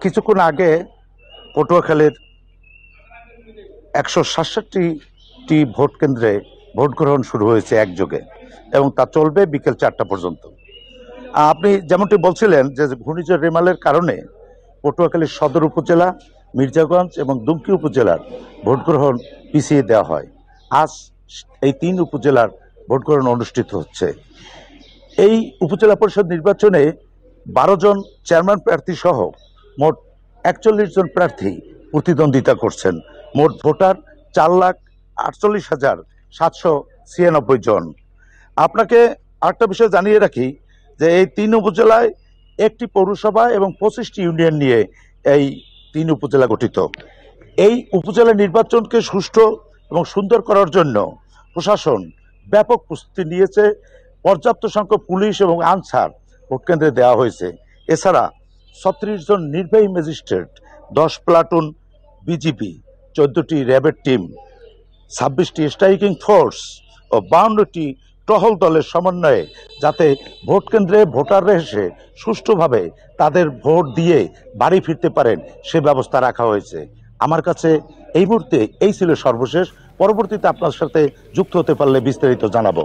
কিছুক্ষণ আগে পটুয়াখালীর ১৬৭টি ভোট কেন্দ্রে ভোট গ্রহণ শুরু হয়েছে একযোগে এবং তা চলবে বিকেল ৪টা পর্যন্ত। আপনি যেমনটি বলছিলেন যে ঘূর্ণিঝড় রেমালের কারণে পটুয়াখালীর সদর উপজেলা, মির্জাগঞ্জ এবং দুমকি উপজেলার ভোট গ্রহণ পিছিয়ে দেওয়া হয়। আজ এই ৩ উপজেলার ভোট গ্রহণ অনুষ্ঠিত হচ্ছে। এই উপজেলা পরিষদ নির্বাচনে ১২ জন চেয়ারম্যান প্রার্থী সহ মোট ৪১ জন প্রার্থী প্রতিদ্বন্দ্বিতা করছেন। মোট ভোটার ৪,৪৮,৭৯৬ জন। আপনাকে আরেকটা বিষয় জানিয়ে রাখি যে এই ৩ উপজেলায় একটি পৌরসভা এবং ২৫টি ইউনিয়ন নিয়ে এই ৩ উপজেলা গঠিত। এই উপজেলা নির্বাচনকে সুষ্ঠু এবং সুন্দর করার জন্য প্রশাসন ব্যাপক প্রস্তুতি নিয়েছে। পর্যাপ্ত সংখ্যক পুলিশ এবং আনসার ভোটকেন্দ্রে দেওয়া হয়েছে। এছাড়া ৩৬ জন নির্বাহী ম্যাজিস্ট্রেট, ১০ প্লাটুন বিজিবি, ১৪টি র্যাবের টিম, ২৬টি স্ট্রাইকিং ফোর্স ও ৫২টি টহল দলের সমন্বয়ে যাতে ভোট কেন্দ্রে ভোটাররা এসে সুষ্ঠুভাবে তাদের ভোট দিয়ে বাড়ি ফিরতে পারেন সে ব্যবস্থা রাখা হয়েছে। আমার কাছে এই মুহূর্তে এই ছিল সর্বশেষ। পরবর্তীতে আপনার সাথে যুক্ত হতে পারলে বিস্তারিত জানাবো।